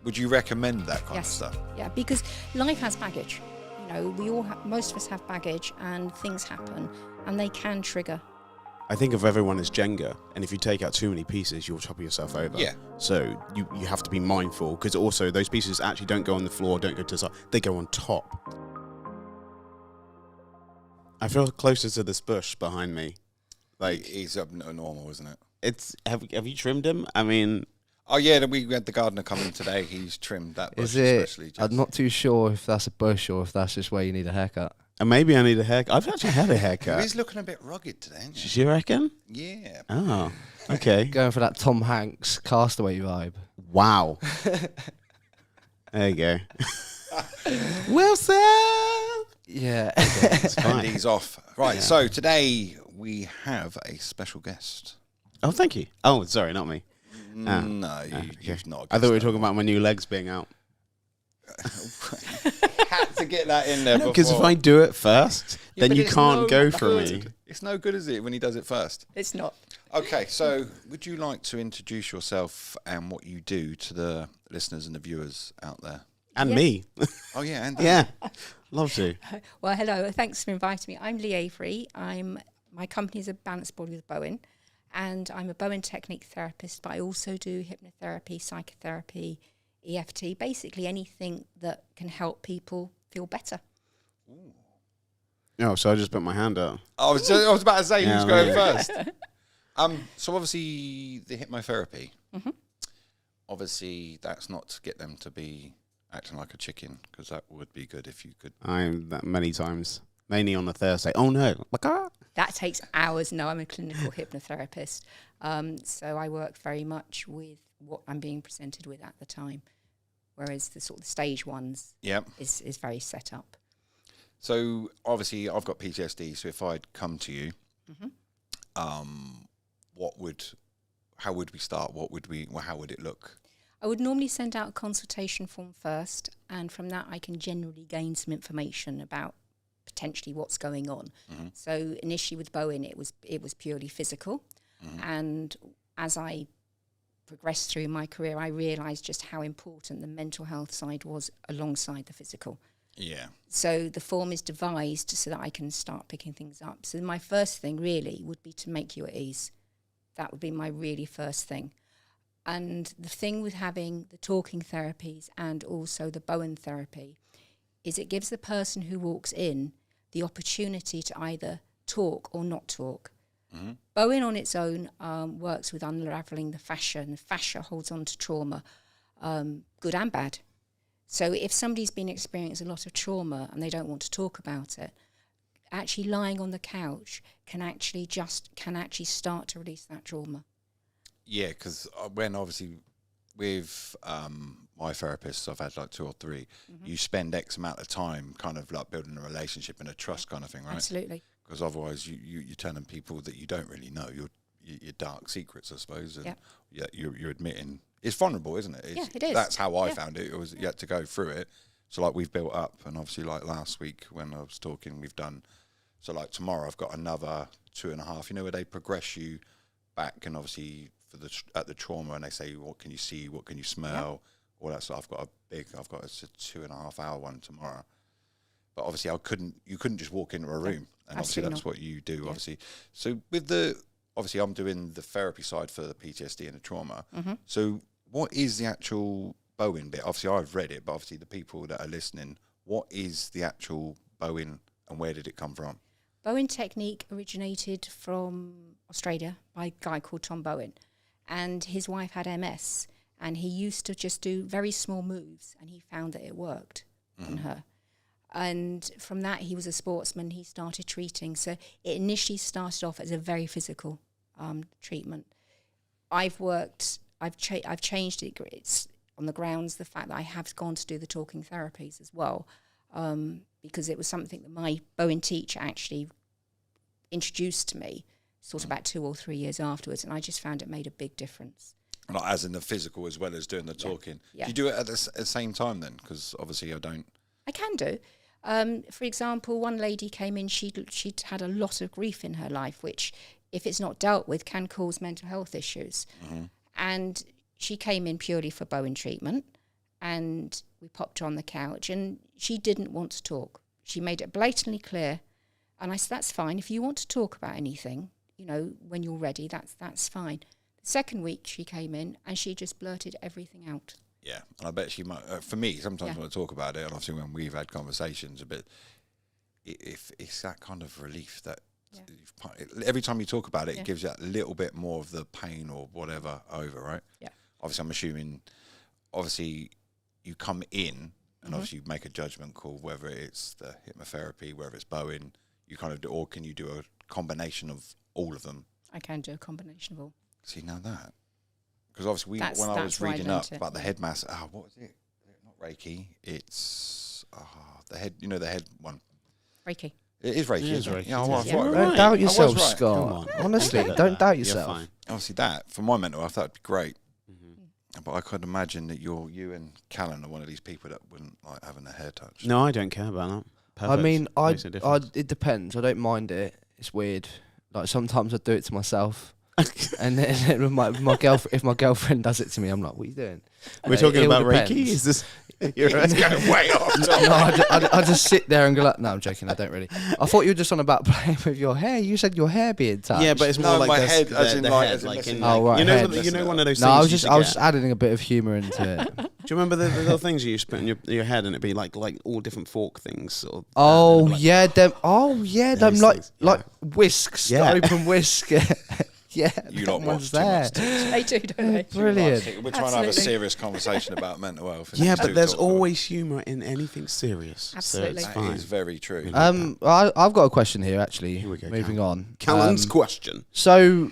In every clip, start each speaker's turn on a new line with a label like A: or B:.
A: Would you recommend that kind of
B: Yes.
A: stuff?
B: Yeah, because life has baggage. You know, we all most of us have baggage, and things happen, and they can trigger.
C: I think of everyone as Jenga, and if you take out too many pieces, you'll topple yourself over.
A: Yeah.
C: So you have to be mindful, because also those pieces actually don't go on the floor, don't go to the side, they go on top. I feel closer to this bush behind me. Like,
A: He's abnormal, isn't it?
C: it's have you trimmed him? I mean,
A: Oh yeah, we had the gardener come in today. He's trimmed that bush
D: Is it?
A: especially. Just.
D: I'm not too sure if that's a bush or if that's just where you need a haircut.
C: and maybe I need a haircut. I've actually had a haircut.
A: He's looking a bit rugged today, isn't
C: Do you reckon?
A: he? Yeah.
C: Oh, okay.
D: Going for that Tom Hanks Castaway vibe.
C: Wow. There you go. Wilson!
D: Yeah.
C: It's
A: And
C: fine.
A: he's off. Right,
C: Yeah.
A: so today we have a special guest.
C: Oh, thank you. Oh, sorry, not me. Ah.
A: No,
C: Okay.
A: you've not.
C: I thought we were talking about my new legs being out.
A: Had to get that in there
C: Because if
A: before.
C: I do it first,
A: Yeah,
C: then
A: but
C: you
A: it's
C: can't
A: no
C: go for
A: good.
C: me.
A: It's no good, is it, when he does it first?
B: It's not.
A: Okay, so would you like to introduce yourself and what you do to the listeners and the viewers out there?
C: And
B: Yeah.
C: me.
A: Oh yeah, and
C: Yeah. Love to.
B: Well, hello. Thanks for inviting me. I'm Lee Avery. My company is a Balance Body with Bowen, and I'm a Bowen technique therapist, but I also do hypnotherapy, psychotherapy, EFT, basically anything that can help people feel better.
C: Oh, so I just put my hand up.
A: I was about to say
C: Yeah,
A: who's going
C: right.
A: first. So obviously the hypnotherapy.
B: Mhm.
A: Obviously that's not to get them to be acting like a chicken, because that would be good if you could.
C: I'm that many times, mainly on a Thursday. Oh no.
B: That takes hours. No, I'm a clinical hypnotherapist. So I work very much with what I'm being presented with at the time, whereas the sort of stage ones
A: Yeah.
B: is very set up.
A: So obviously I've got PTSD. So if I'd come to you,
B: Mhm.
A: how would we start? How would it look?
B: I would normally send out a consultation form first, and from that I can generally gain some information about potentially what's going on.
A: Mhm.
B: So initially with Bowen, it was purely physical, and as I progressed through my career, I realised just how important the mental health side was alongside the physical.
A: Yeah.
B: So the form is devised so that I can start picking things up. So my first thing really would be to make you at ease. That would be my really first thing. And the thing with having the talking therapies and also the Bowen therapy is it gives the person who walks in the opportunity to either talk or not talk.
A: Mhm.
B: Bowen on its own works with unravelling the fascia, and the fascia holds on to trauma, good and bad. So if somebody's been experiencing a lot of trauma and they don't want to talk about it, actually lying on the couch can actually start to release that trauma.
A: Yeah, because when obviously with my therapists, I've had like 2 or 3, you spend X amount of time kind of like building a relationship and a trust kind of thing, right?
B: Absolutely.
A: Because otherwise you're telling people that you don't really know, your dark secrets, I suppose, and
B: Yeah.
A: you're admitting. It's vulnerable, isn't it?
B: Yeah, it is.
A: That's how I
B: Yeah.
A: found it. It was you had to go through it. So like we've built up, and obviously like last week when I was talking, we've done. So like tomorrow I've got another 2.5. You know where they progress you back, and obviously for at the trauma, and they say what can you see, what can you smell, all that stuff. I've got a 2.5 hour one tomorrow. But obviously you couldn't just walk into a room, and obviously
B: absolutely
A: that's
B: not.
A: what you do.
B: Yeah.
A: Obviously, so obviously I'm doing the therapy side for the PTSD and the trauma.
B: Mm-hmm.
A: So what is the actual Bowen bit? Obviously I've read it, but obviously the people that are listening, what is the actual Bowen and where did it come from?
B: Bowen technique originated from Australia by a guy called Tom Bowen, and his wife had MS, and he used to just do very small moves, and he found that it worked on her. And from that, he was a sportsman. He started treating. So it initially started off as a very physical treatment. I've changed it. It's on the grounds the fact that I have gone to do the talking therapies as well, because it was something that my Bowen teacher actually introduced to me, sort of about 2 or 3 years afterwards, and I just found it made a big difference.
A: Like as in the physical as well as doing the talking.
B: Yeah.
A: Do you do it at the same time then? Because obviously I don't.
B: I can do. For example, one lady came in, she'd had a lot of grief in her life, which, if it's not dealt with, can cause mental health issues. And she came in purely for Bowen treatment, and we popped her on the couch, and she didn't want to talk. She made it blatantly clear, and I said, that's fine. If you want to talk about anything, you know, when you're ready, that's fine. The second week she came in, and she just blurted everything out.
A: Yeah, and I bet she might. For me, sometimes when I talk about it, and obviously when we've had conversations, a bit, if it's that kind of relief that every time you talk about it, it gives you that little bit more of the pain or whatever over, right?
B: Yeah.
A: Obviously, I'm assuming, obviously, you come in and obviously you make a judgment call, whether it's the hypnotherapy, whether it's Bowen, you kind of do, or can you do a combination of all of them?
B: I can do a combination of all.
A: See, now that. Because obviously, when I was
B: why I
A: reading
B: learnt
A: up
B: it.
A: about the head mass, what was it? Not Reiki. It's the head. You know, the head one.
B: Reiki.
A: It is Reiki.
C: It is
A: isn't it?
C: Reiki.
A: Yeah, I was
B: Yeah.
A: right.
D: Don't doubt yourself,
A: I was right.
D: Scott.
C: Come on.
D: Honestly,
C: Look at
D: don't
C: that.
D: doubt
C: You're
D: yourself.
C: fine.
A: Obviously, that for my mental health, that'd be great. But I could imagine that you and Callan are one of these people that wouldn't like having their hair touched.
C: No, I don't care about that. Perfect.
D: I mean,
C: Makes a difference.
D: it depends. I don't mind it. It's weird. Like sometimes I do it to myself, and then with my girlfriend, if my girlfriend does it to me, I'm like, "What are you doing?"
C: We're talking
D: It all
C: about Reiki.
D: depends.
C: Is this?
A: It's going way off.
D: No, I just sit there and go like, "No, I'm joking. I don't really." I thought you were just on about playing with your hair. You said your hair being touched.
C: Yeah, but it's more
A: No,
C: like
A: my
C: the
A: head, as in
C: the
A: like-
C: head,
A: as in
C: like
A: messing
C: in
A: with-
D: Oh, right,
C: you know,
D: head.
C: you know, one of those.
D: no,
C: things
D: I was
C: you
D: just
C: used to
D: I was
C: get?
D: just adding a bit of humour into it.
C: Do you remember the little things you used to put in your head, and it'd be like all different fork things? Sort of,
D: Oh
C: and like,
D: yeah, them. Oh yeah, them
C: Those
D: like
C: things,
D: whisks,
C: Yeah.
D: the open whisk. Yeah,
A: You
D: that
A: lot
D: one's
A: watch too
D: there.
A: much TikTok.
B: They do, don't they?
D: Brilliant.
A: We're trying to have a
B: Absolutely.
A: serious conversation about mental health. and
C: Yeah,
A: you
C: but
A: two
C: there's
A: talk about-
C: always humour in anything serious.
B: Absolutely.
C: So it's
A: That
C: fine.
A: is very true.
D: I've got a question here. Actually,
C: Here we go,
D: moving on.
C: Callan's question.
D: So,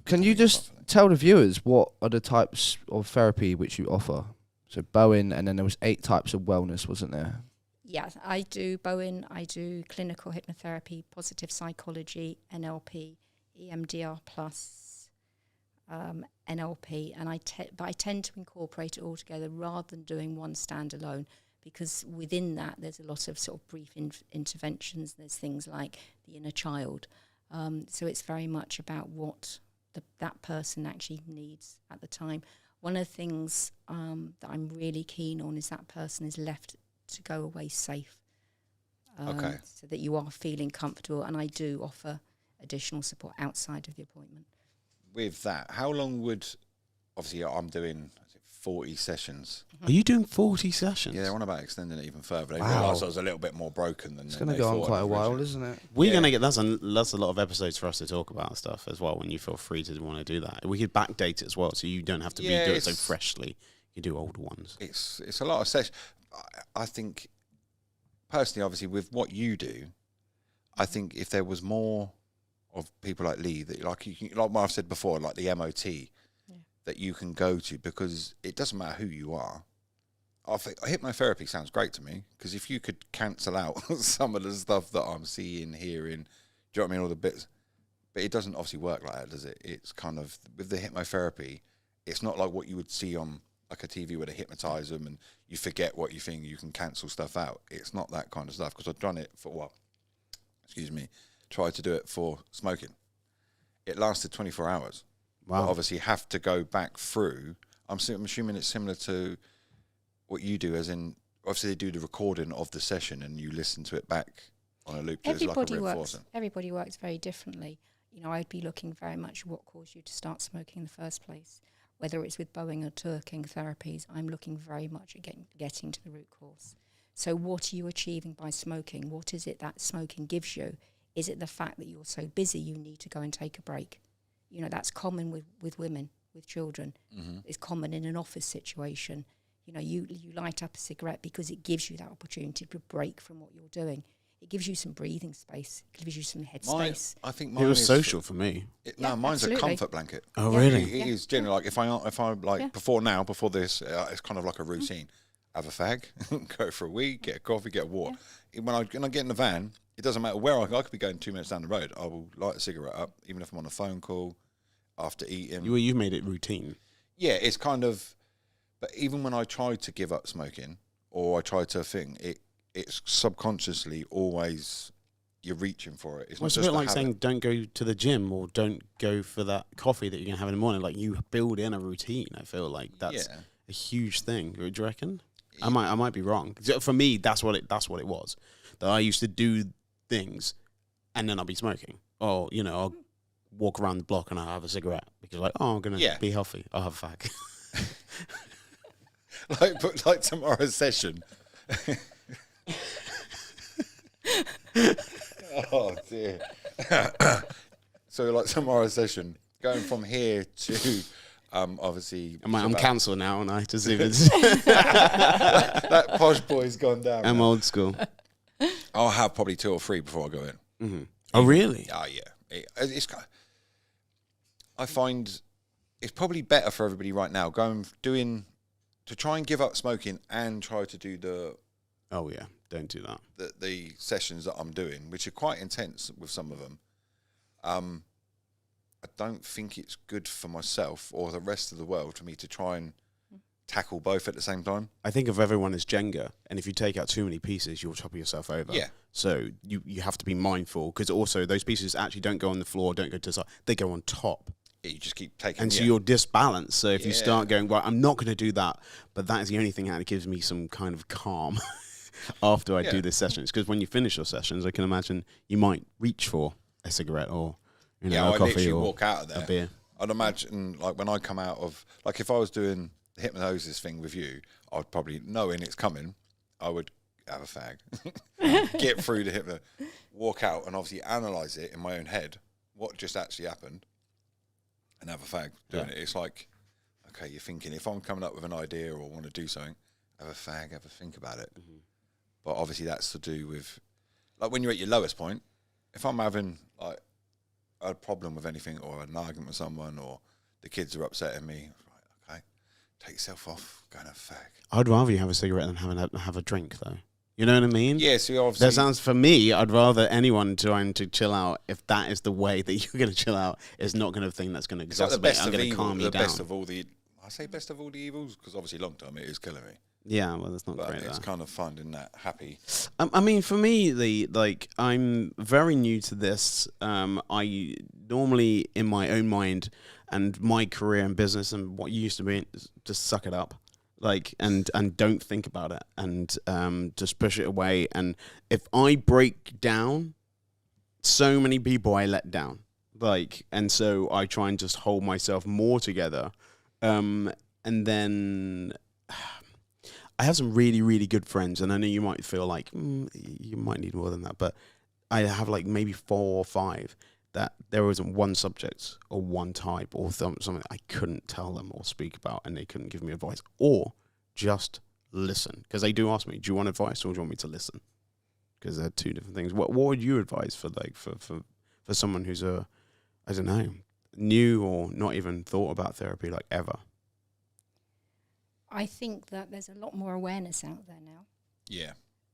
D: can you just tell the viewers what are the types of therapy which you offer? So Bowen, and then there was 8 types of wellness, wasn't there?
B: Yeah, I do Bowen, I do clinical hypnotherapy, positive psychology, NLP, EMDR plus, NLP, and but I tend to incorporate it all together rather than doing one standalone, because within that there's a lot of sort of brief interventions. There's things like the inner child, so it's very much about what that person actually needs at the time. One of the things that I'm really keen on is that person is left to go away safe,
A: Okay.
B: so that you are feeling comfortable, and I do offer additional support outside of the appointment.
A: With that, how long would, obviously I'm doing 40 sessions.
C: Are you doing 40 sessions?
A: Yeah, they're on about extending it even further. They
C: Wow.
A: realised I was a little bit more broken than
D: It's
A: than
D: going to
A: they
D: go on
A: thought
D: quite a while,
A: originally.
D: isn't it?
C: We're
A: Yeah.
C: gonna get that's a lot of episodes for us to talk about and stuff as well. When you feel free to want to do that, we could backdate it as well, so you don't have to
A: Yeah,
C: redo it so
A: it's-
C: freshly. You do older ones.
A: It's a lot of sessions. I think, personally, obviously, with what you do, I think if there was more of people like Lee, that like you can, like what I've said before, like the MOT, that you can go to, because it doesn't matter who you are. I think hypnotherapy sounds great to me, because if you could cancel out some of the stuff that I'm seeing, hearing, do you know what I mean, all the bits, but it doesn't obviously work like that, does it? It's kind of, with the hypnotherapy, it's not like what you would see on like a TV where they hypnotise them and you forget what you think, you can cancel stuff out. It's not that kind of stuff, because I've done it for tried to do it for smoking. It lasted 24 hours.
C: Wow.
A: But obviously have to go back through. I'm assuming it's similar to what you do, as in, obviously they do the recording of the session and you listen to it back on a loop. So it's like a reinforcing.
B: Everybody works very differently. You know, I'd be looking very much what caused you to start smoking in the first place. Whether it's with Bowen or Turking therapies, I'm looking very much at getting to the root cause. So what are you achieving by smoking? What is it that smoking gives you? Is it the fact that you're so busy you need to go and take a break? You know, that's common with women, with children.
A: Mm-hmm.
B: It's common in an office situation. You know, you light up a cigarette because it gives you that opportunity to break from what you're doing. It gives you some breathing space. It gives you some headspace.
A: I think
C: It
A: mine
C: was
A: is
C: social for me.
B: Yeah,
A: mine's
B: absolutely.
A: a comfort blanket.
C: Oh,
B: Yeah.
C: really?
A: It is generally like if I like
B: Yeah.
A: before this, it's kind of like a routine. Have a fag, go for a week, get a coffee, get a walk. When I get in the van, it doesn't matter where I could be going 2 minutes down the road. I will light a cigarette up, even if I'm on a phone call, after eating.
C: You've made it routine.
A: Yeah, it's kind of. But even when I try to give up smoking, or I try to think, it's subconsciously always you're reaching for it. It's
C: Well,
A: not
C: it's a
A: just
C: bit like
A: habit.
C: saying don't go to the gym or don't go for that coffee that you're gonna have in the morning. Like you build in a routine. I feel like that's
A: Yeah.
C: a huge thing. Do you reckon? I might be wrong. For me, that's what it was. That I used to do things, and then I'll be smoking, or I'll walk around the block and I'll have a cigarette because I'm gonna be healthy. I'll have a fag.
A: like tomorrow's session. Oh dear. So like tomorrow's session, going from here to obviously.
C: I'm cancelled now, and I to see
A: that posh boy's gone down.
C: I'm old school.
A: I'll have probably 2 or 3 before I go in.
C: Mm-hmm. Oh really?
A: Oh yeah. I find it's probably better for everybody right now to try and give up smoking and try to do the.
C: Oh yeah, don't do that.
A: The sessions that I'm doing, which are quite intense with some of them. I don't think it's good for myself or the rest of the world for me to try and tackle both at the same time.
C: I think of everyone as Jenga, and if you take out too many pieces, you'll topple yourself over.
A: Yeah.
C: So you have to be mindful, because also those pieces actually don't go on the floor, don't go to the side, they go on top.
A: Yeah, you just keep taking.
C: And so you're disbalanced. So if you start going, right, I'm not going to do that, but that is the only thing that gives me some kind of calm after I do this sessions. Because when you finish your sessions, I can imagine you might reach for a cigarette or a
A: I
C: coffee
A: literally
C: or
A: walk out of there.
C: A beer.
A: I'd imagine, like when I come out of, like if I was doing the hypnosis thing with you, I'd probably, knowing it's coming, I would have a fag, get through the hypno, walk out and obviously analyse it in my own head, what just actually happened, and have a fag doing it. It's like, okay, you're thinking, if I'm coming up with an idea or want to do something, have a fag, have a think about it. Mm-hmm. But obviously that's to do with, like when you're at your lowest point, if I'm having like a problem with anything or an argument with someone or the kids are upsetting me, right, okay, take yourself off, go and have a fag.
C: I'd rather you have a cigarette than have a drink, though. You know what I mean?
A: Yeah, so obviously...
C: That sounds, for me, I'd rather anyone trying to chill out, if that is the way that you're going to chill out, is not going to think that's going to exacerbate. I'm going to calm you down.
A: Best of all the... I say best of all the evils, because obviously long term it is killing me.
C: Yeah, well, that's not
A: but
C: great.
A: It's kind of fun, isn't that? Happy.
C: I mean, for me, I'm very new to this. I normally, in my own mind and my career and business and what used to be, just suck it up. And don't think about it, and just push it away. And if I break down, so many people I let down, and so I try and just hold myself more together. And then I have some really, really good friends, and I know you might feel like you might need more than that, but I have maybe 4 or 5 that there wasn't one subject or one type or something I couldn't tell them or speak about, and they couldn't give me advice or just listen. Because they do ask me, do you want advice or do you want me to listen? Because they're 2 different things. What would you advise for someone who's I don't know, new or not even thought about therapy ever?
B: I think that there's a lot more awareness out there now.
A: Yeah.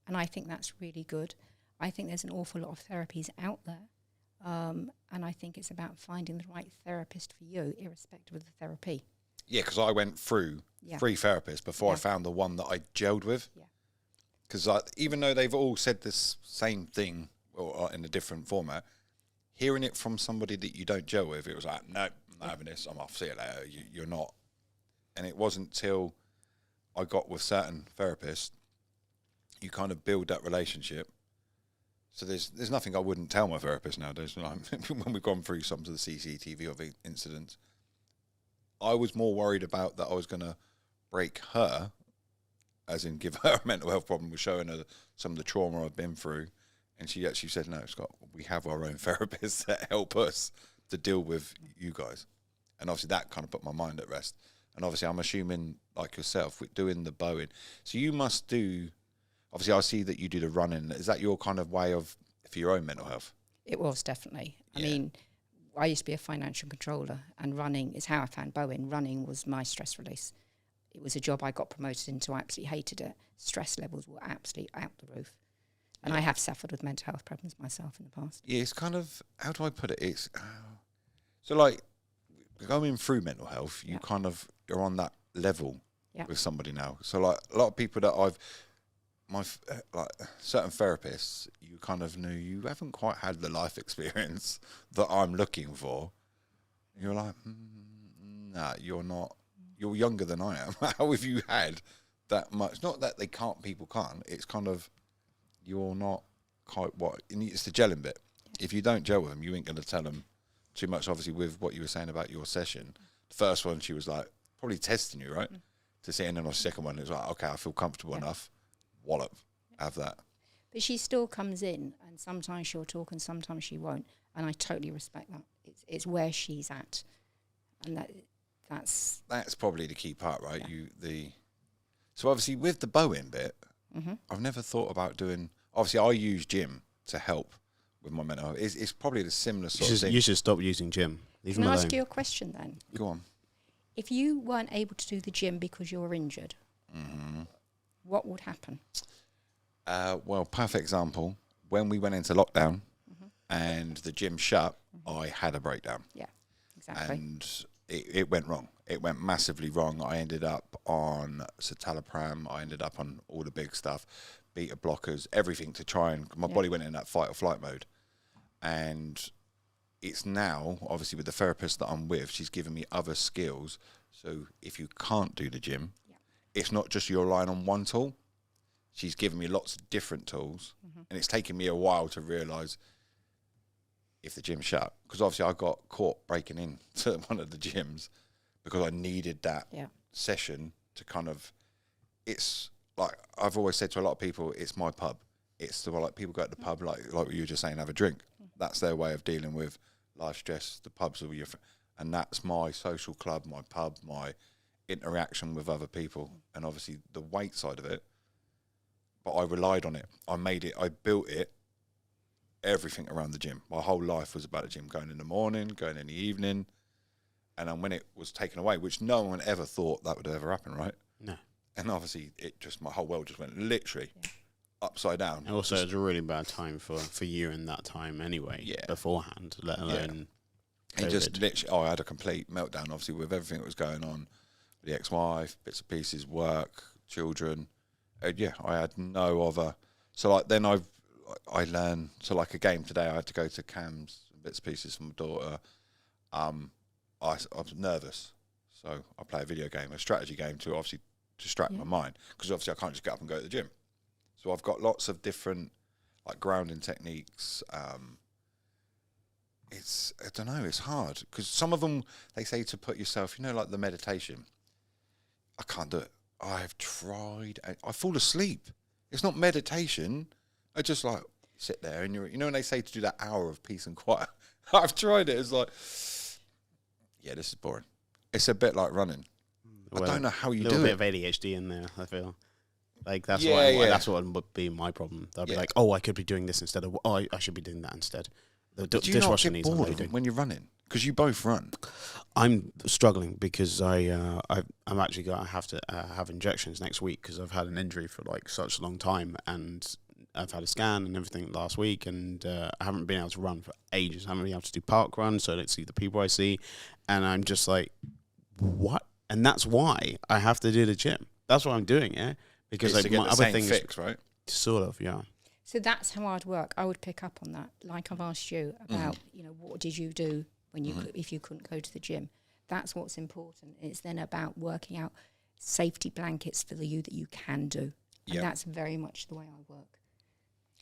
B: And I think that's really good. I think there's an awful lot of therapies out there. And I think it's about finding the right therapist for you, irrespective of the therapy.
A: Yeah, because I went through 3 therapists before I found the one that I gelled with.
B: Yeah.
A: Because even though they've all said this same thing or in a different format, hearing it from somebody that you don't gel with, it was like, no, I'm not having this, I'm off, see you later, you're not. And it wasn't till I got with certain therapists, you kind of build that relationship. So there's nothing I wouldn't tell my therapist nowadays. When we've gone through some of the CCTV of incidents, I was more worried about that I was going to break her, as in give her a mental health problem, with showing her some of the trauma I've been through. And she actually said, no, Scott, we have our own therapists that help us to deal with you guys. And obviously that kind of put my mind at rest. And obviously I'm assuming, like yourself, with doing the Bowen. So you must do, obviously I see that you do the running. Is that your kind of way of, for your own mental health?
B: It was, definitely.
A: Yeah.
B: I mean, I used to be a financial controller, and running is how I found Bowen. Running was my stress release. It was a job I got promoted into. I absolutely hated it. Stress levels were absolutely out the roof. And I have suffered with mental health problems myself in the past.
A: Yeah, it's kind of, how do I put it? It's, so like, going through mental health, you kind of, you're on that level with somebody now. So like, a lot of people that like certain therapists, you kind of knew you haven't quite had the life experience that I'm looking for. You're like, nah, you're not, you're younger than I am. How have you had that much. Not that people can't. It's kind of, you're not quite what. It's the gelling bit. If you don't gel with them, you ain't going to tell them too much. Obviously, with what you were saying about your session, the first one, she was like, probably testing you, right? To see, and then on the second one, it was like, okay, I feel comfortable enough. Wallop, have that.
B: But she still comes in, and sometimes she'll talk, and sometimes she won't, and I totally respect that. It's where she's at, and that's
A: probably the key part, right? Yeah. So obviously with the bowing bit, I've never thought about doing. Obviously, I use gym to help with my mental health. It's probably the similar sort of thing.
C: You should stop using gym. Leave
B: Can
C: them
B: I
C: alone.
B: ask you a question then?
A: Go on.
B: If you weren't able to do the gym because you were injured, what would happen?
A: Well, perfect example. When we went into lockdown and the gym shut, I had a breakdown.
B: Yeah, exactly.
A: And it went wrong. It went massively wrong. I ended up on citalopram. I ended up on all the big stuff, beta blockers, everything to try and... My body went in that fight or flight mode. And it's now, obviously, with the therapist that I'm with, she's given me other skills. So if you can't do the gym, it's not just you're relying on one tool. She's given me lots of different tools. And it's taken me a while to realise if the gym's shut. Because obviously I got caught breaking into one of the gyms because I needed that session to kind of... It's like I've always said to a lot of people, it's my pub. It's the like people go to the pub, like what you were just saying, have a drink. That's their way of dealing with life stress. The pubs are your... And that's my social club, my pub, my interaction with other people. And obviously the weight side of it, but I relied on it. I made it, I built it, everything around the gym. My whole life was about the gym, going in the morning, going in the evening. And then when it was taken away, which no one ever thought that would ever happen, right?
C: No.
A: And obviously my whole world just went literally upside down.
C: And also, it's a really bad time for you in that time anyway, beforehand, let alone
A: It just
C: COVID.
A: literally, I had a complete meltdown, obviously, with everything that was going on. The ex-wife, bits and pieces, work, children. I had no other. So like then I learned. So like a game today, I had to go to cams and bits and pieces for my daughter. I was nervous, so I play a video game, a strategy game to obviously distract my mind, because obviously I can't just get up and go to the gym. So I've got lots of different like grounding techniques. I don't know, it's hard because some of them they say to put yourself, like the meditation. I can't do it. I've tried. I fall asleep. It's not meditation. I just like sit there and when they say to do that hour of peace and quiet. I've tried it. It's like, yeah, this is boring. It's a bit like running.
C: Well,
A: I don't know how you do it.
C: A little bit of ADHD in there, I feel. Like that's that's what would be my problem. I'd be like, I could be doing this instead of I should be doing that instead. The
A: do you not get bored
C: unloading.
A: when you're running? Because you both run.
C: I'm struggling because I'm actually going to have to have injections next week because I've had an injury for like such a long time, and I've had a scan and everything last week, and I haven't been able to run for ages. I haven't been able to do park runs, so I don't see the people I see, and I'm just like, what? And that's why I have to do the gym. That's why I'm doing it, because like my other thing
A: fix, right?
C: Sort of, yeah.
B: So that's how I'd work. I would pick up on that. Like I've asked you about, what did you do when you if you couldn't go to the gym? That's what's important. It's then about working out safety blankets for you that you can do. And that's very much the way I work.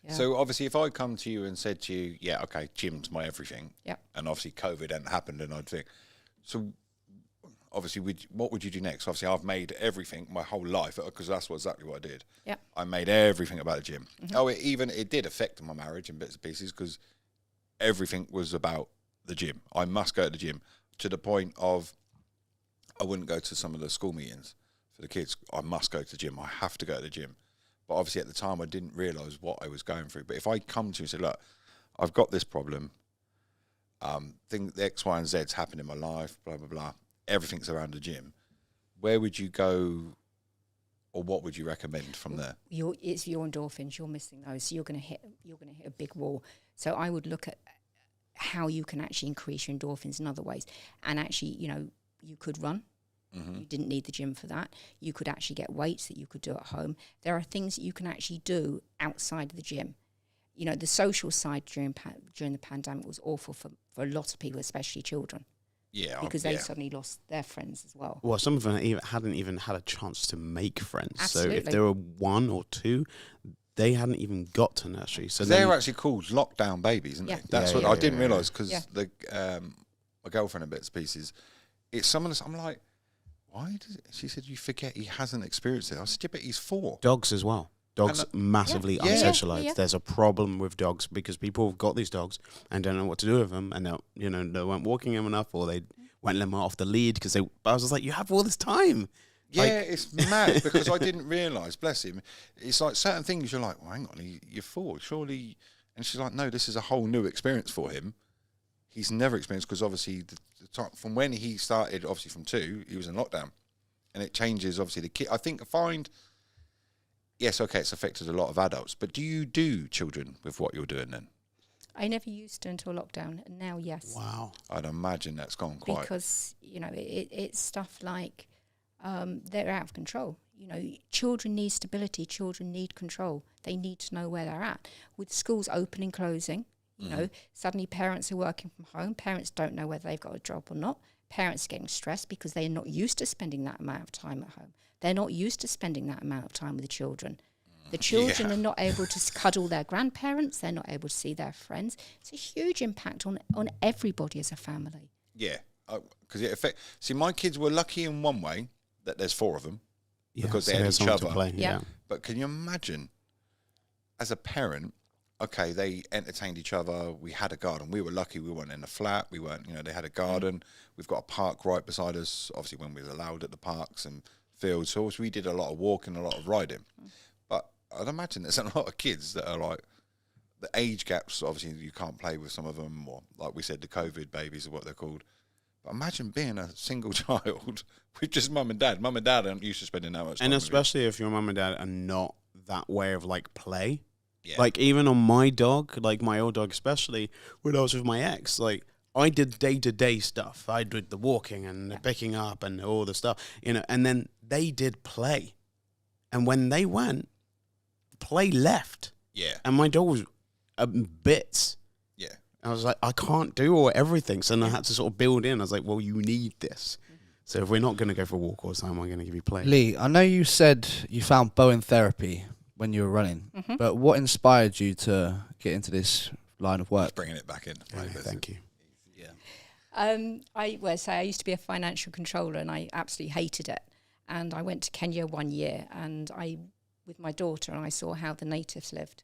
B: Yeah.
A: So obviously if I come to you and said to you, yeah, okay, gym's my everything.
B: Yeah.
A: And obviously COVID hadn't happened, and I'd think, so obviously what would you do next? Obviously I've made everything my whole life, because that's exactly what I did.
B: Yeah.
A: I made everything about the gym. It did affect my marriage in bits and pieces, because everything was about the gym. I must go to the gym, to the point of I wouldn't go to some of the school meetings for the kids. I must go to the gym. I have to go to the gym. But obviously at the time I didn't realise what I was going through. But if I come to you and say, look, I've got this problem, the X, Y, and Z's happened in my life, blah, blah, blah. Everything's around the gym. Where would you go, or what would you recommend from there?
B: It's your endorphins. You're missing those. So you're going to hit a big wall. So I would look at how you can actually increase your endorphins in other ways. And actually, you could run. You didn't need the gym for that. You could actually get weights that you could do at home. There are things that you can actually do outside of the gym. The social side during the pandemic was awful for a lot of people, especially children.
A: Yeah,
B: because they suddenly lost their friends as well.
C: Well, some of them hadn't even had a chance to make friends.
B: Absolutely.
C: So if there were one or two, they hadn't even got to nursery. So
A: they're actually called lockdown babies, isn't
B: Yeah.
A: they? That's
C: Yeah,
A: what
C: yeah,
A: I
C: yeah,
A: didn't
C: yeah.
A: realise because
B: Yeah.
A: my girlfriend in bits and pieces. It's some of this. I'm like, why does it? She said you forget he hasn't experienced it. I said, yeah, but he's 4.
C: dogs as well. Dogs massively
A: Yeah.
C: unsocialized.
B: Yeah.
C: There's a problem with dogs because people have got these dogs and don't know what to do with them, and they weren't walking them enough, or they won't let them off the lead because they. But I was just like, you have all this time.
A: Yeah,
C: Like-
A: it's mad because I didn't realise. Bless him. It's like certain things you're like, well, hang on, you're 4, surely. And she's like, no, this is a whole new experience for him. He's never experienced because obviously the time from when he started, obviously from 2, he was in lockdown, and it changes obviously the kid. I find. Yes, okay, it's affected a lot of adults, but do you do children with what you're doing then?
B: I never used to until lockdown, and now yes.
C: Wow.
A: I'd imagine that's gone quite.
B: Because it's stuff like they're out of control. Children need stability. Children need control. They need to know where they're at. With schools opening, closing, suddenly parents are working from home. Parents don't know whether they've got a job or not. Parents are getting stressed because they're not used to spending that amount of time at home. They're not used to spending that amount of time with the children. The children are not able to cuddle their grandparents. They're not able to see their friends. It's a huge impact on everybody as a family.
A: Yeah, because it affects. See, my kids were lucky in one way that there's 4 of them.
C: Yeah,
A: Because they
C: so
A: had
C: there's
A: each
C: someone to
A: other.
C: play,
B: Yeah.
A: But can you imagine, as a parent, okay, they entertained each other. We had a garden. We were lucky. We weren't in a flat. We weren't, they had a garden. We've got a park right beside us, obviously, when we were allowed at the parks and fields. So we did a lot of walking, a lot of riding. But I'd imagine there's a lot of kids that are like, the age gaps, obviously, you can't play with some of them, or like we said, the COVID babies are what they're called. But imagine being a single child with just mum and dad. Mum and dad aren't used to spending that much time
C: And
A: with you.
C: especially if your mum and dad are not that way of like play.
A: Yeah.
C: Like even on my dog, like my old dog, especially when I was with my ex, like I did day-to-day stuff. I did the walking and the picking up and all the stuff, and then they did play. And when they went, play left.
A: Yeah,
C: And my dog was bits.
A: yeah.
C: I was like, I can't do everything. So then I had to sort of build in. I was like, well, you need this. So if we're not going to go for a walk all the time, I'm going to give you play.
D: Lee, I know you said you found Bowen therapy when you were running, but what inspired you to get into this line of work?
A: Bringing it back in.
C: Yeah, thank you.
B: I used to be a financial controller, and I absolutely hated it. And I went to Kenya one year, and with my daughter, and I saw how the natives lived,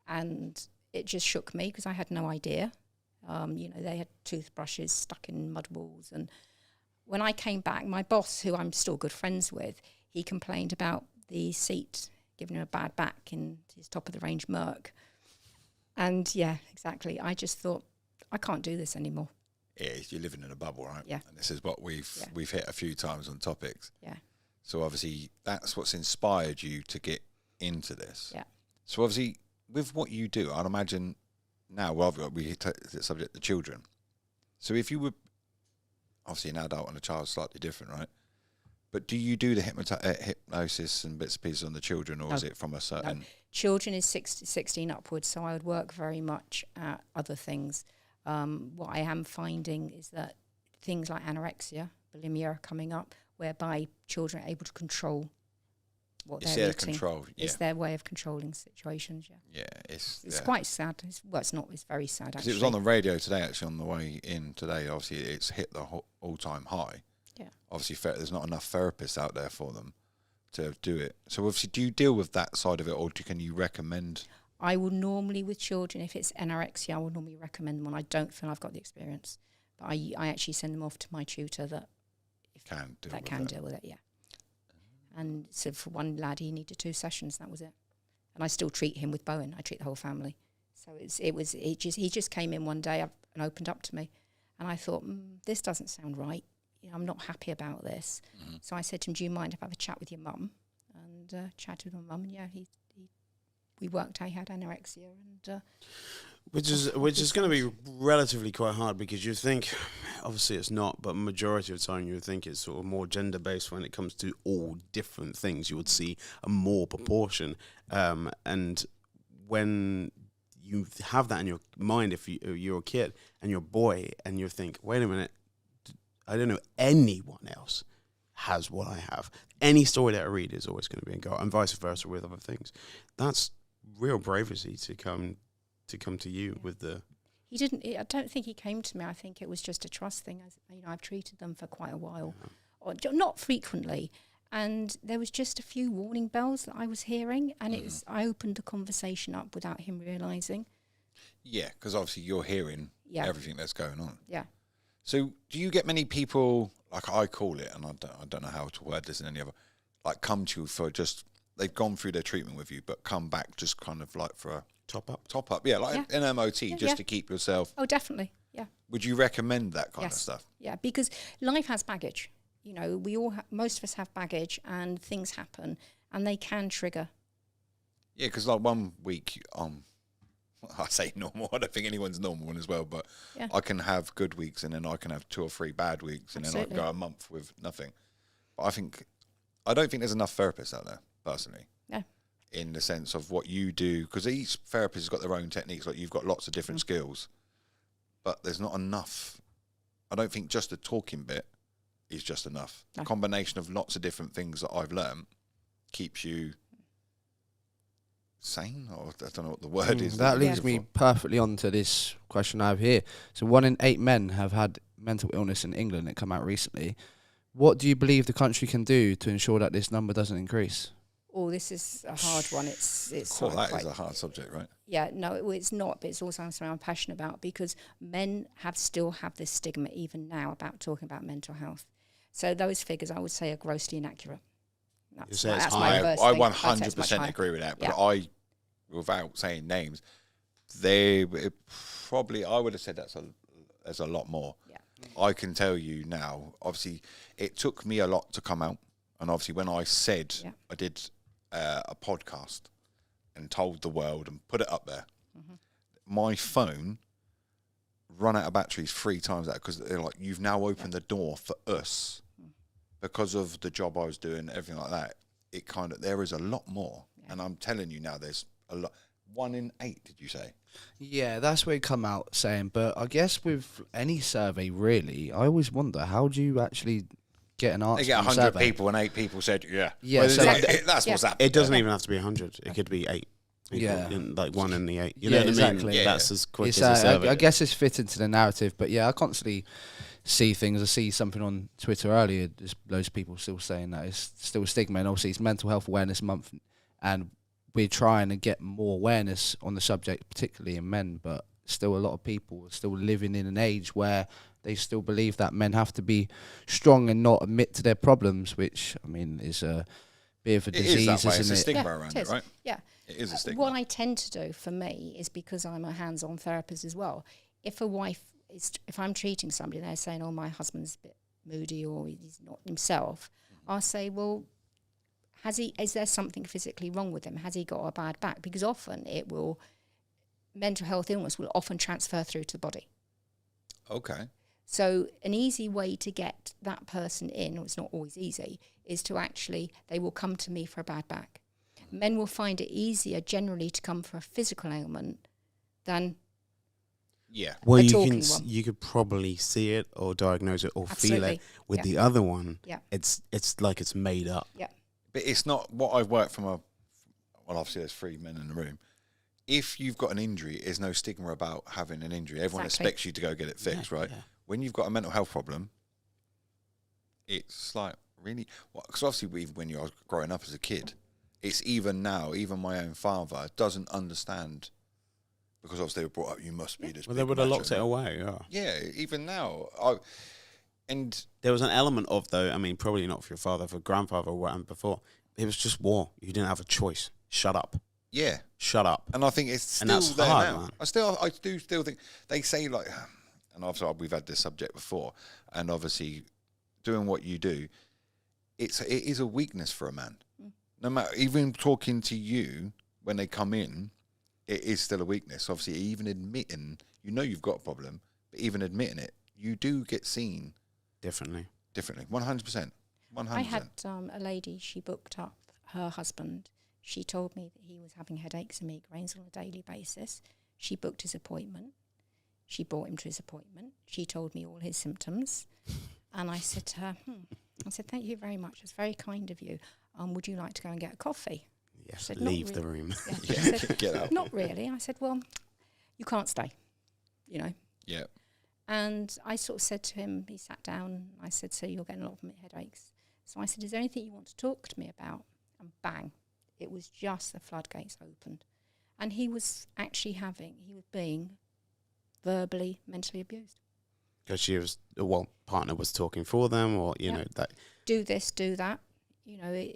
B: and it just shook me because I had no idea. They had toothbrushes stuck in mud walls, and when I came back, my boss, who I'm still good friends with, he complained about the seat giving him a bad back in his top of the range Merc. And yeah, exactly. I just thought, I can't do this anymore.
A: Yeah, you're living in a bubble, right?
B: Yeah.
A: And this is what we've hit a few times on topics.
B: Yeah.
A: So obviously that's what's inspired you to get into this.
B: Yeah.
A: So obviously with what you do, I'd imagine now, we hit the subject, the children. So if you were obviously an adult and a child, slightly different, right? But do you do the hypnosis and bits and pieces on the children, or is it from a certain...
B: Children is 16 upwards, so I would work very much at other things. What I am finding is that things like anorexia, bulimia are coming up, whereby children are able to control what
A: It's
B: they're
A: their
B: eating.
A: control, yeah.
B: It's their way of controlling situations, yeah.
A: Yeah, it's
B: Quite sad. It's not. It's very sad,
A: Because
B: actually.
A: it was on the radio today, actually, on the way in today. Obviously, it's hit the all-time high.
B: Yeah.
A: Obviously, there's not enough therapists out there for them to do it. So, obviously, do you deal with that side of it, or can you recommend?
B: I will normally, with children, if it's anorexia, I will normally recommend one. I don't feel I've got the experience. But I actually send them off to my tutor that
A: Can deal with
B: can
A: it.
B: deal with it, yeah. And so for one lad, he needed 2 sessions. That was it. And I still treat him with Bowen. I treat the whole family. So he just came in one day and opened up to me, and I thought, this doesn't sound right. I'm not happy about this.
A: Mm-hmm.
B: So I said to him, "Do you mind if I have a chat with your mum?" And chatted with my mum, and yeah, we worked out he had anorexia, and
C: Which is going to be relatively quite hard, because you think, obviously it's not, but majority of the time you would think it's sort of more gender based when it comes to all different things. You would see a more proportion, and when you have that in your mind, if you're a kid and you're a boy, and you think, wait a minute, I don't know anyone else has what I have. Any story that I read is always going to be in gold, and vice versa with other things. That's real bravery to come to you with the.
B: He didn't. I don't think he came to me. I think it was just a trust thing. I've treated them for quite a while, or not frequently, and there was just a few warning bells that I was hearing, and I opened the conversation up without him realising.
A: Yeah, because obviously you're hearing everything that's going on.
B: Yeah.
A: So do you get many people, like I call it, and I don't know how to word this in any other, like come to you for just, they've gone through their treatment with you, but come back just kind of like for a top up, yeah, like an MOT, just to keep yourself.
B: Oh, definitely, yeah.
A: Would you recommend that kind of stuff?
B: Yeah, because life has baggage. You know, we all, most of us have baggage, and things happen, and they can trigger.
A: Yeah, because like 1 week, I say normal. I don't think anyone's normal as well, but I can have good weeks, and then I can have 2 or 3 bad weeks, and then I can go a month with nothing. But I don't think there's enough therapists out there, personally.
B: No.
A: In the sense of what you do, because each therapist has got their own techniques. Like you've got lots of different skills, but there's not enough. I don't think just the talking bit is just enough. No. A combination of lots of different things that I've learned keeps you sane, or I don't know what the word is.
D: That leads me perfectly on to this question I have here. So 1 in 8 men have had mental illness in England. It came out recently. What do you believe the country can do to ensure that this number doesn't increase?
B: Oh, this is a hard one. It's
A: that is a hard subject, right?
B: Yeah, no, it's not, but it's also something I'm passionate about, because men still have this stigma even now about talking about mental health. So those figures, I would say, are grossly inaccurate. That's my first
A: I
B: thing.
A: 100% agree with that, but I, without saying names, I would have said there's a lot more. Yeah. I can tell you now, obviously, it took me a lot to come out, and obviously when I said I did a podcast and told the world and put it up there, my phone run out of batteries 3 times that, because they're like, you've now opened the door for us. Because of the job I was doing, everything like that, there is a lot more. Yeah. And I'm telling you now, there's a lot. 1 in 8, did you say?
D: Yeah, that's what it come out saying. But I guess with any survey, really, I always wonder, how do you actually get an answer?
A: They get 100 people and 8 people said, yeah.
D: Yeah,
A: so that's what's happening.
C: It doesn't even have to be 100. It could be 8. Like 1 in the 8. You know what
D: exactly.
C: I mean?
D: Yeah,
C: that's as quick as a survey.
D: I guess it's fit into the narrative, but I constantly see things. I see something on Twitter earlier, there's loads of people still saying that it's still a stigma, and obviously it's Mental Health Awareness Month, and we're trying to get more awareness on the subject, particularly in men, but still a lot of people are still living in an age where they still believe that men have to be strong and not admit to their problems, which, I mean, is a bit of a disease, isn't it?
A: It's a stigma around it, right?
B: Yeah.
A: It is a stigma.
B: What I tend to do, for me, is because I'm a hands-on therapist as well, if I'm treating somebody and they're saying, oh, my husband's a bit moody or he's not himself, I'll say, well, is there something physically wrong with him? Has he got a bad back? Because often mental health illness will often transfer through to the body.
A: Okay.
B: So an easy way to get that person in, or it's not always easy, is to they will come to me for a bad back. Men will find it easier generally to come for a physical ailment than
C: well, you could probably see it or diagnose it or feel it. With the other one, it's like it's made up.
B: Yeah.
A: But it's not what I've worked from well, obviously there's 3 men in the room. If you've got an injury, there's no stigma about having an injury. Everyone expects you to go get it fixed, right? Yeah. When you've got a mental health problem, it's like, really? Because obviously when you're growing up as a kid, it's even now, even my own father doesn't understand, because obviously they were brought up, you must be this.
C: Well, they would have locked it away,
A: Yeah, even now. And
C: there was an element of, though, I mean, probably not for your father, for grandfather or whatever before, it was just war. You didn't have a choice. Shut up.
A: Yeah.
C: Shut up.
A: And I think it's still
C: that's
A: there
C: hard,
A: now.
C: Man.
A: I do still think, they say like, and obviously we've had this subject before, and obviously doing what you do, it is a weakness for a man. No matter, even talking to you when they come in, it is still a weakness. Obviously, even admitting, you've got a problem, but even admitting it, you do get seen
C: differently.
A: 100%.
B: I had a lady, she booked up her husband. She told me that he was having headaches and migraines on a daily basis. She booked his appointment. She brought him to his appointment. She told me all his symptoms. And I said to her, I said, thank you very much. It's very kind of you. Would you like to go and get a coffee?
C: Yes,
B: said, "Not
C: leave the
B: really."
C: room.
B: Yeah. I said,
A: Get out.
B: not really. I said, well, you can't stay, you know.
A: Yeah.
B: And I sort of said to him, he sat down, I said, so you're getting a lot of headaches. So I said, is there anything you want to talk to me about? And bang, it was just the floodgates opened. And he was actually he was being verbally, mentally abused.
C: Because she was, partner was talking for them, or, you
B: Yeah.
C: know, that.
B: Do this, do that. You know,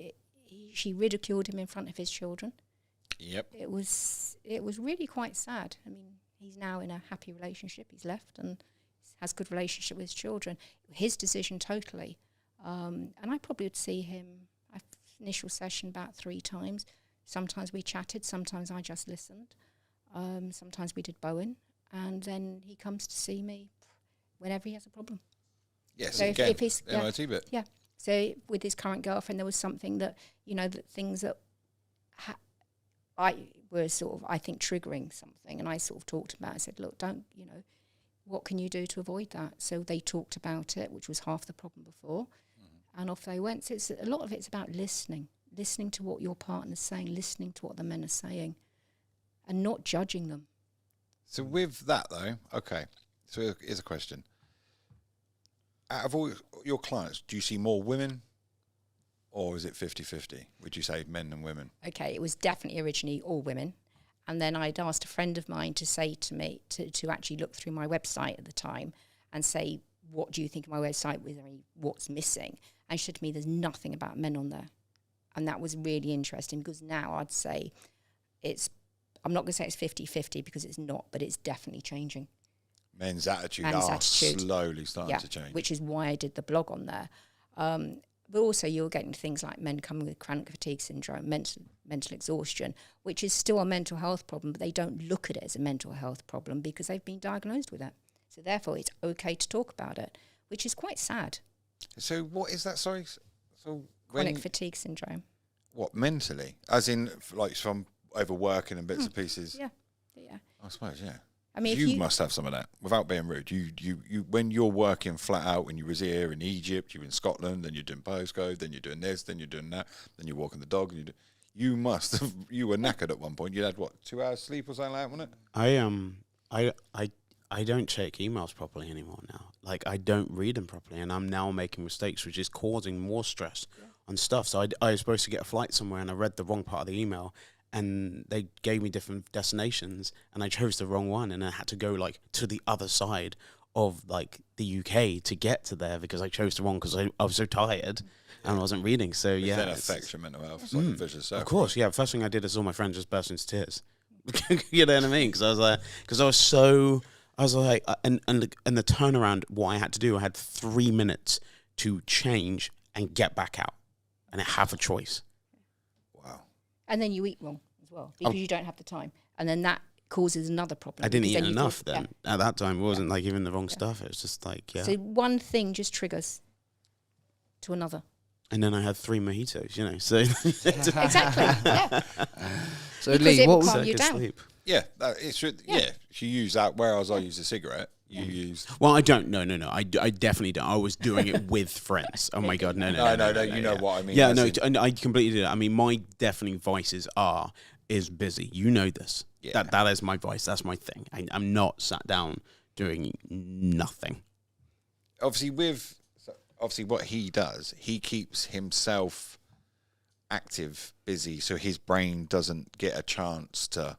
B: she ridiculed him in front of his children.
A: Yep.
B: It was really quite sad. I mean, he's now in a happy relationship. He's left and has good relationship with his children. His decision totally. And I probably would see him initial session about 3 times. Sometimes we chatted. Sometimes I just listened. Sometimes we did Bowen. And then he comes to see me whenever he has a problem.
A: Yes,
B: So
A: again,
B: if he's,
A: MOT bit.
B: yeah. So with his current girlfriend, there was something that, you know, that things that I were sort of, I think, triggering something. And I sort of talked about it. I said, look, don't, you know, what can you do to avoid that? So they talked about it, which was half the problem before. And off they went. So it's, a lot of it's about listening to what your partner's saying, listening to what the men are saying, and not judging them.
A: So with that, though, okay, so here's a question. Out of all your clients, do you see more women, or is it 50-50? Would you say men and women?
B: Okay, it was definitely originally all women. And then I'd asked a friend of mine to say to me, to actually look through my website at the time and say, what do you think of my website? What's missing? And she said to me, there's nothing about men on there. And that was really interesting, because now I'd say I'm not going to say it's 50-50 because it's not, but it's definitely changing.
A: Men's attitude
B: Men's
A: are
B: attitude.
A: slowly starting
B: Yeah,
A: to change.
B: which is why I did the blog on there. But also you're getting things like men coming with chronic fatigue syndrome, mental exhaustion, which is still a mental health problem, but they don't look at it as a mental health problem because they've been diagnosed with it. So therefore it's okay to talk about it, which is quite sad.
A: So what is that, sorry? So
B: Chronic fatigue syndrome.
A: What, mentally? As in, like, from overworking and bits and pieces?
B: Yeah.
A: I suppose, yeah.
B: I mean, if
A: you must have some of that, without being rude. You when you're working flat out, when you was here in Egypt, you were in Scotland, then you're doing postcode, then you're doing this, then you're doing that, then you're walking the dog, and you must have, you were knackered at one point. You had, what, 2 hours sleep or something like that, wasn't it?
C: I don't check emails properly anymore now. Like, I don't read them properly, and I'm now making mistakes, which is causing more stress on stuff. So I was supposed to get a flight somewhere, and I read the wrong part of the email, and they gave me different destinations, and I chose the wrong one, and I had to go, like, to the other side of, like, the UK to get to there because I chose the wrong, because I was so tired and I wasn't reading. So,
A: Which
C: yeah.
A: then affects your mental health. It's like a vicious circle.
C: Of course, yeah. First thing I did is saw my friend just burst into tears. You know what I mean? Because I was like, and the turnaround, what I had to do, I had 3 minutes to change and get back out, and I have a choice.
A: Wow.
B: And then you eat wrong as well because you don't have the time. And then that causes another problem.
C: I didn't
B: because
C: eat
B: then you
C: enough
B: thought-
C: then. At that time, it wasn't like even the wrong stuff. It was just like,
B: So one thing just triggers to another.
C: And then I had 3 mojitos, you know. So
B: Exactly. Yeah.
D: So
B: Because
D: Lee,
B: it
D: what
B: will
D: was
B: calm you
C: could
B: down.
C: sleep.
A: Yeah, it's yeah. You use that, whereas I use a cigarette. You use.
C: Well, I don't. No. I definitely don't. I was doing it with friends. Oh my god, no.
A: You know
C: yeah.
A: what I mean.
C: Yeah,
A: as
C: no,
A: in-
C: and I completely did. I mean, my definitely vices is busy. You know this.
A: Yeah.
C: That is my vice. That's my thing. I'm not sat down doing nothing.
A: obviously what he does, he keeps himself active, busy, so his brain doesn't get a chance to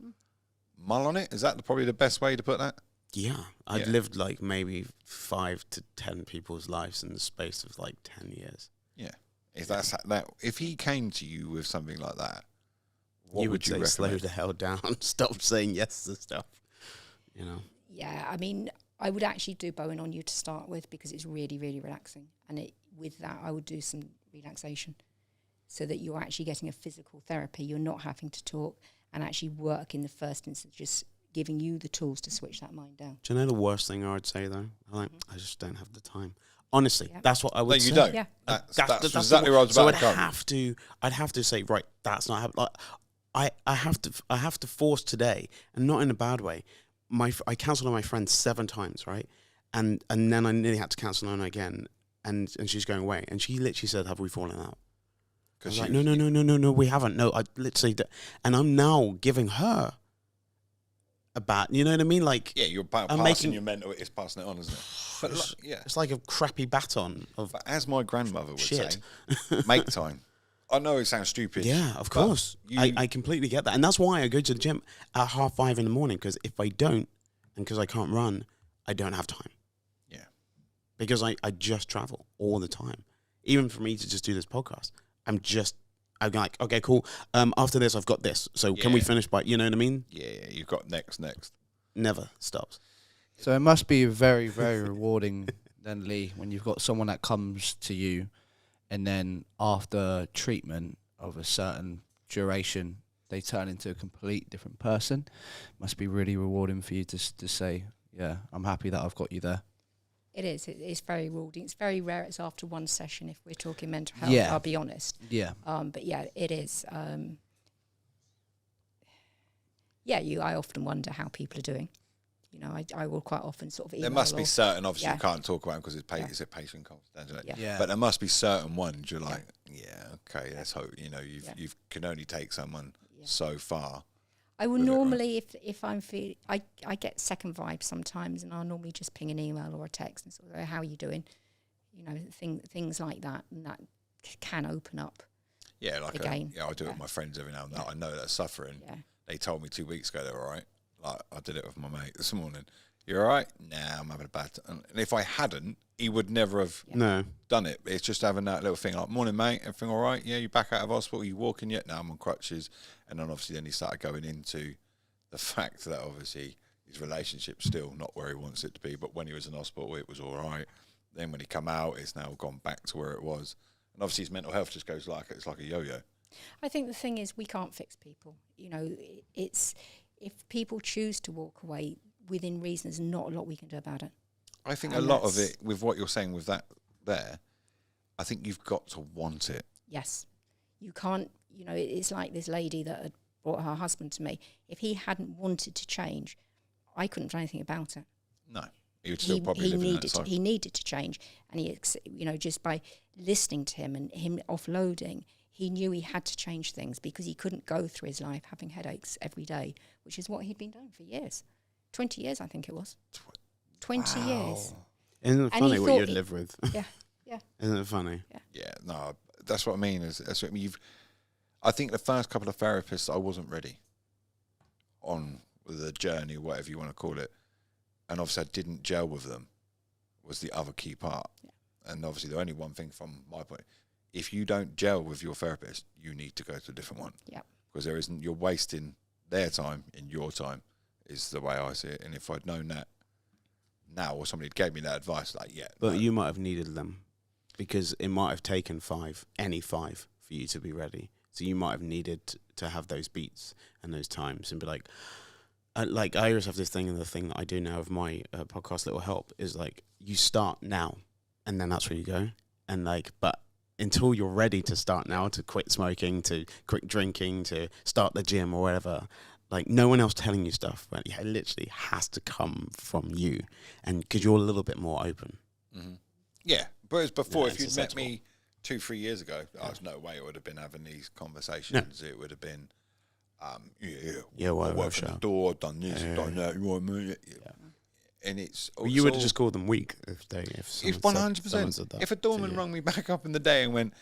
A: mull on it. Is that probably the best way to put that?
C: Yeah, I've
A: Yeah.
C: lived like maybe 5 to 10 people's lives in the space of like 10 years.
A: Yeah. If that's that, if he came to you with something like that, what
C: You
A: would
C: would
A: you
C: say, slow
A: recommend?
C: the hell down. Stop saying yes to stuff. You know.
B: Yeah, I mean, I would actually do Bowen on you to start with because it's really, really relaxing. And with that, I would do some relaxation so that you're actually getting a physical therapy. You're not having to talk and actually work in the first instance, just giving you the tools to switch that mind down.
C: Do you know the worst thing I would say though? I just don't have the time. Honestly,
B: Yeah.
C: that's what I would
A: No,
C: say.
A: you don't.
B: Yeah.
A: That's
C: the
A: exactly where I was
C: so
A: about to come.
C: I'd have to say, right, that's not happening. Like, I have to force today, and not in a bad way. I cancelled on my friend 7 times, right? And then I nearly had to cancel on again. and she's going away, and she literally said, "Have we fallen out?" I was
A: she
C: like, no, we haven't. No, I literally, and I'm now giving her a bat. You know what I mean? Like,
A: yeah, you're passing your mental. It's passing it on, isn't it? But yeah,
C: it's like a crappy baton of
A: but as my grandmother would
C: shit.
A: say, make time. I know it sounds stupid.
C: Yeah, of course. I completely get that. And that's why I go to the gym at 5:30 in the morning, because if I don't, and because I can't run, I don't have time.
A: Yeah.
C: Because I just travel all the time. Even for me to just do this podcast, I'm like, okay, cool. After this, I've got this. So can we finish by, you know what I mean?
A: Yeah, you've got next.
C: Never stops.
D: So it must be very, very rewarding then, Lee, when you've got someone that comes to you and then after treatment of a certain duration, they turn into a complete different person. Must be really rewarding for you to say, yeah, I'm happy that I've got you there.
B: It is. It's very rewarding. It's very rare it's after one session if we're talking mental health,
D: Yeah.
B: I'll be honest.
D: Yeah.
B: But yeah, it is. I often wonder how people are doing. You know, I will quite often sort of email.
A: There must be certain, obviously,
B: Yeah.
A: you can't talk about because it's a patient confidential.
B: Yeah.
D: Yeah.
A: But there must be certain ones you're like, okay, let's hope, you can only take someone so far.
B: I will
A: with it, right?
B: normally, if I'm feeling, I get second vibes sometimes, and I'll normally just ping an email or a text and sort of, how are you doing? You know, things like that, and that can open up.
A: Yeah, like
B: Again.
A: I do it with my friends every now and then. I know they're suffering.
B: Yeah.
A: They told me 2 weeks ago they were all right. Like, I did it with my mate this morning. You're all right? Nah, I'm having a bad time. And if I hadn't, he would never have
C: No.
A: done it. It's just having that little thing like, morning, mate, everything all right? Yeah, you back out of hospital? You walking yet? No, I'm on crutches. And then obviously he started going into the fact that obviously his relationship's still not where he wants it to be. But when he was in hospital, it was all right. Then when he come out, it's now gone back to where it was. And obviously his mental health just goes like, it's like a yo-yo.
B: I think the thing is, we can't fix people. You know, it's if people choose to walk away within reason, there's not a lot we can do about it.
A: I think
B: And
A: a lot of
B: that's-
A: it, with what you're saying with that there, I think you've got to want it.
B: Yes, you can't. You know, it's like this lady that had brought her husband to me. If he hadn't wanted to change, I couldn't do anything about it.
A: No. He would still probably live in that cycle.
B: He needed to change, and just by listening to him and him offloading, he knew he had to change things because he couldn't go through his life having headaches every day, which is what he'd been doing for years. 20 years, I think it was. 20 years.
C: Isn't it
B: And he
C: funny what
B: thought
C: you'd
B: it-
C: live with?
B: Yeah, yeah.
C: Isn't it funny?
A: Yeah, no, that's what I mean. That's what I mean. I think the first couple of therapists, I wasn't ready on the journey, whatever you want to call it. And obviously I didn't gel with them was the other key part.
B: Yeah.
A: And obviously the only one thing from my point, if you don't gel with your therapist, you need to go to a different one.
B: Yeah.
A: Because you're wasting their time in your time is the way I see it. And if I'd known that now, or somebody gave me that advice, like, yeah.
C: But
A: no.
C: you might have needed them because it might have taken any five for you to be ready. So you might have needed to have those beats and those times and be like I always have this thing, and the thing that I do now with my podcast, Little Help, is like you start now and then that's where you go. And like, but until you're ready to start now, to quit smoking, to quit drinking, to start the gym or whatever, like no one else telling you stuff, but it literally has to come from you, and because you're a little bit more open.
A: Mm-hmm. Yeah, but as before,
C: Yeah,
A: if
C: it's
A: you'd met
C: acceptable.
A: me 2-3 years ago, there's no way it would have been having these conversations. It would have been,
C: Yeah, well,
A: I worked
C: sure.
A: at the door, I've done this, I've done that. You want me? Yeah. And it's
C: Well, you would have just called them weak if
A: It's
C: someone
A: 100%.
C: said that
A: If a
C: to
A: doorman
C: you.
A: rung me back up in the day and went,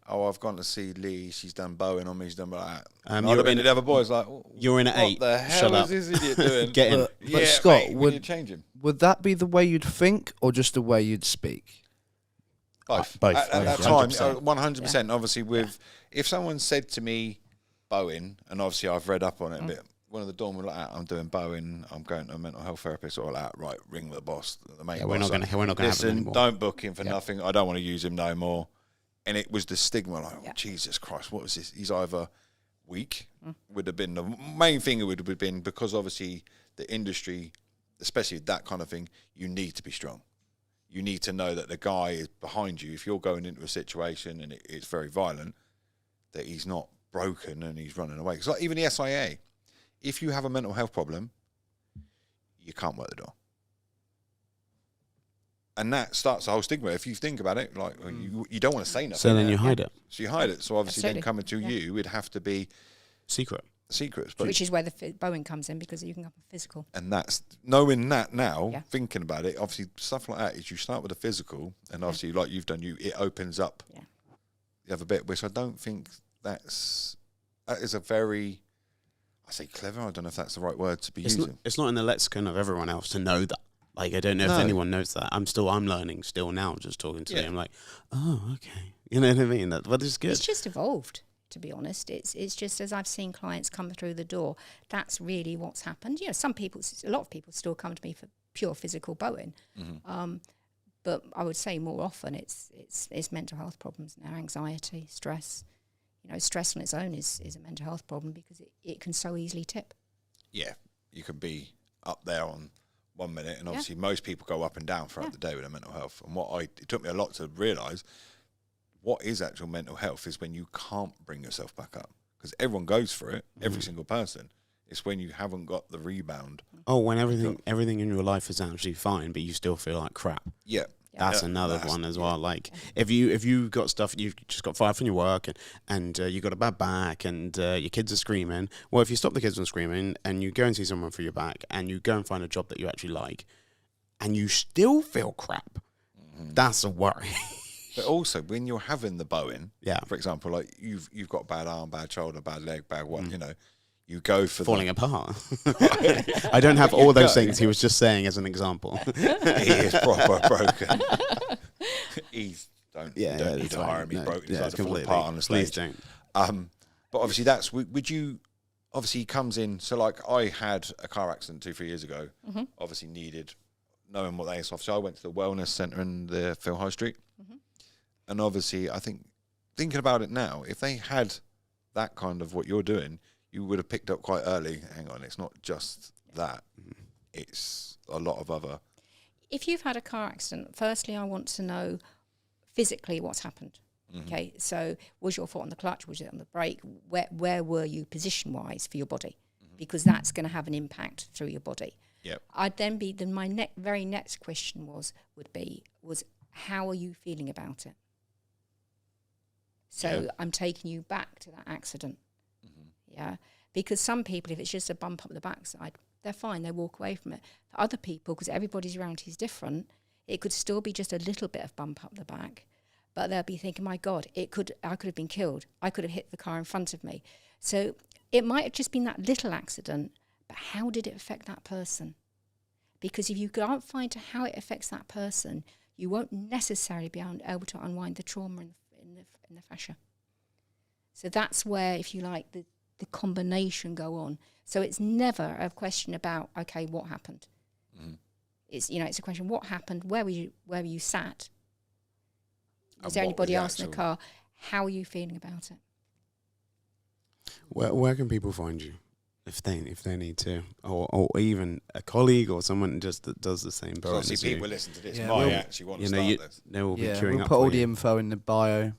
A: "Oh, I've gone to see Lee. She's done Bowen on me. She's done that."
C: Um,
A: I'd
C: you're
A: have been
C: in-
A: the other boys like,
C: you're in at
A: what
C: 8.
A: the hell
C: Shut
A: is
C: up.
A: this idiot doing?
C: Get in.
D: But
A: Yeah,
D: Scott,
A: mate, we
D: would
A: need to change him.
D: would that be the way you'd think, or just the way you'd speak?
A: Both.
C: Both,
A: At that
C: both,
A: time,
C: 100%.
A: 100%. Obviously, if someone said to me, Bowen, and obviously I've read up on it a bit, one of the doormen were like, I'm doing Bowen, I'm going to a mental health therapist, or like, right, ring the boss, the main
C: Yeah,
A: boss.
C: we're not gonna have him
A: Listen,
C: anymore.
A: don't book him for nothing. I don't want to use him no more. And it was the stigma, like,
B: Yeah.
A: oh, Jesus Christ, what was this? He's either weak, would have been the main thing. It would have been because obviously the industry, especially that kind of thing, you need to be strong. You need to know that the guy is behind you. If you're going into a situation and it's very violent, that he's not broken and he's running away. Because like even the SIA, if you have a mental health problem, you can't work the door. And that starts the whole stigma. If you think about it, like you don't want to say nothing.
C: So then you hide it.
A: So you hide it. So obviously then
B: Absolutely.
A: coming to you, it'd have to be
C: Secret.
A: secrets. But
B: Which is where the Bowen comes in, because you can go physical.
A: and that's knowing that now,
B: Yeah.
A: thinking about it, obviously stuff like that is you start with the physical, and obviously like you've done, it opens up
B: Yeah.
A: the other bit, which I don't think that is a very, I say clever. I don't know if that's the right word to be using.
C: It's not in the lexicon of everyone else to know that. Like, I don't know if
A: No.
C: anyone knows that. I'm learning still now, just talking to
A: Yeah.
C: you. I'm like, oh, okay. You know what I mean? But it's good.
B: It's just evolved, to be honest. It's just, as I've seen clients come through the door, that's really what's happened. You know, a lot of people still come to me for pure physical Bowen. But I would say more often it's mental health problems now, anxiety, stress. You know, stress on its own is a mental health problem, because it can so easily tip.
A: Yeah, you can be up there on 1 minute, and obviously most people go up and down throughout the day with their mental health. And it took me a lot to realise what is actual mental health is when you can't bring yourself back up, because everyone goes for it, every single person. It's when you haven't got the rebound.
C: Oh, when everything in your life is actually fine, but you still feel like crap.
A: Yeah.
C: That's another one as well. Like, if you got stuff, you've just got fired from your work, and you got a bad back, and your kids are screaming. Well, if you stop the kids from screaming, and you go and see someone for your back, and you go and find a job that you actually like, and you still feel crap, that's a worry.
A: But also, when you're having the Bowen,
C: Yeah.
A: for example, like you've got bad arm, bad shoulder, bad leg, bad what, you know, you go for
C: Falling apart. I don't have all those things. He was just saying as an example.
A: He is proper broken. Don't need
C: it's
A: to
C: fine.
A: hire him. He's
C: No,
A: broken. He's
C: yeah,
A: like
C: it's
A: to fall
C: completely.
A: apart on the
C: Please
A: stage.
C: don't.
A: But obviously would you, obviously he comes in, so like I had a car accident 2-3 years ago, obviously needed knowing what they are. So I went to the wellness centre in the Phil High Street. And obviously I think, thinking about it now, if they had that kind of what you're doing, you would have picked up quite early, hang on, it's not just that, it's a lot of other.
B: If you've had a car accident, firstly, I want to know physically what's happened. Okay, so was your foot on the clutch? Was it on the brake? Where were you position-wise for your body? Because that's going to have an impact through your body.
A: Yep.
B: I'd then be, my very next question would be how are you feeling about it? So
A: Yeah.
B: I'm taking you back to that accident. Yeah, because some people, if it's just a bump up the backside, they're fine, they walk away from it. For other people, because everybody's around is different, it could still be just a little bit of bump up the back, but they'll be thinking, my God, I could have been killed. I could have hit the car in front of me. So it might have just been that little accident, but how did it affect that person? Because if you can't find how it affects that person, you won't necessarily be able to unwind the trauma in the fascia. So that's where, if you like, the combination go on. So it's never a question about, okay, what happened? It's a question, what happened? Where were you sat? Was there anybody else in the car? How are you feeling about it?
C: Where can people find you if they need to, or even a colleague or someone just that does the same?
A: So obviously people listen to this
D: Yeah,
A: might
D: we'll-
A: actually want to start this.
C: They will be
D: Yeah,
C: queuing
D: we'll
C: up
D: put all
C: for
D: the
C: you.
D: info in the bio.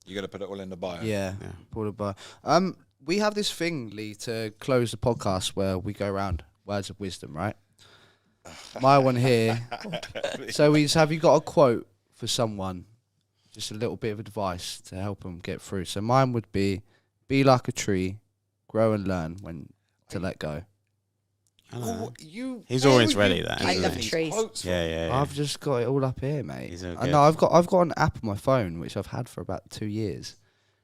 A: You got to put it all in the bio.
D: Yeah,
C: Yeah.
D: put the bio. We have this thing, Lee, to close the podcast where we go around words of wisdom, right? My one here. So have you got a quote for someone? Just a little bit of advice to help them get through. So mine would be like a tree, grow and learn when to let go.
A: Oh,
C: He's
A: where
C: always
A: were
C: ready,
A: you
C: that,
A: getting
B: isn't he? I love
A: these
B: trees.
A: quotes from?
C: Yeah.
D: I've just got it all up here, mate.
C: He's all
D: I
C: good.
D: know I've got an app on my phone which I've had for about 2 years.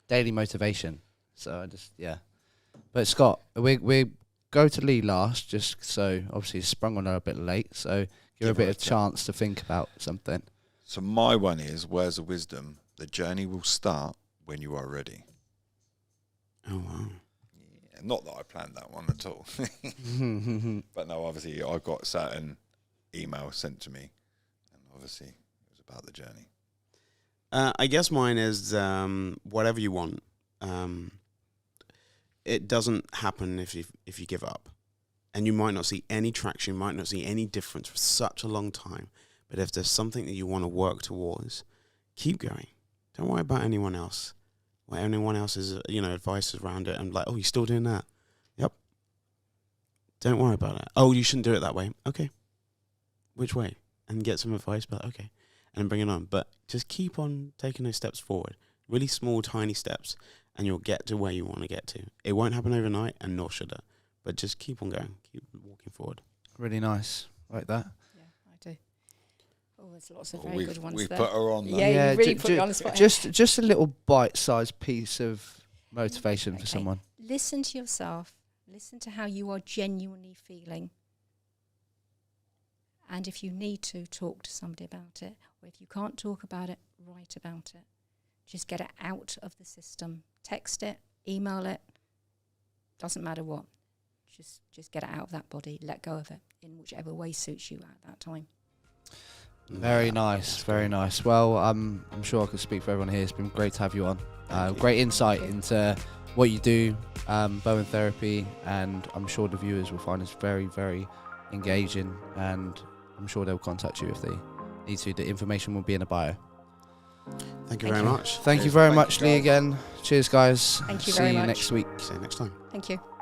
D: Daily motivation. So I just But Scott, we go to Lee last, just so obviously it's sprung on her a bit late. So give her a
A: Give her
D: bit
A: a
D: of chance to think about something.
A: So my one is, words of wisdom, the journey will start when you are ready.
C: Oh wow.
A: Yeah, not that I planned that one at all. But no, obviously I got certain emails sent to me, and obviously it was about the journey.
C: I guess mine is whatever you want. It doesn't happen if you give up, and you might not see any traction, might not see any difference for such a long time. But if there's something that you want to work towards, keep going. Don't worry about anyone else. What anyone else's advice around it, and like, oh, you're still doing that? Yep. Don't worry about it. Oh, you shouldn't do it that way. Okay. Which way? and get some advice, but okay, and bring it on. But just keep on taking those steps forward, really small, tiny steps, and you'll get to where you want to get to. It won't happen overnight, and nor should it. But just keep on going, keep walking forward.
D: Really nice, like that.
B: Yeah, I do. Oh, there's lots of very good ones
A: We've
B: there.
A: put her on.
B: Yeah,
A: That.
B: you really put me on the spot.
D: Just a little bite-sized piece of motivation for
B: Okay.
D: someone.
B: Listen to yourself. Listen to how you are genuinely feeling. And if you need to, talk to somebody about it. Or if you can't talk about it, write about it. Just get it out of the system. Text it, email it. Doesn't matter what. Just get it out of that body. Let go of it in whichever way suits you at that time.
D: Very nice, very nice. Well, I'm sure I could speak for everyone here. It's been great to have you on. Great insight into what you do, Bowen Therapy, and I'm sure the viewers will find this very, very engaging, and I'm sure they'll contact you if they need to. The information will be in the bio.
C: Thank you very much.
D: Thank you
A: Cheers.
D: very
A: Thank
D: much,
A: you,
D: Lee,
A: guys.
D: again. Cheers, guys.
B: Thank you
D: See
B: very
D: you
B: much.
D: next week.
C: See you next time.
B: Thank you.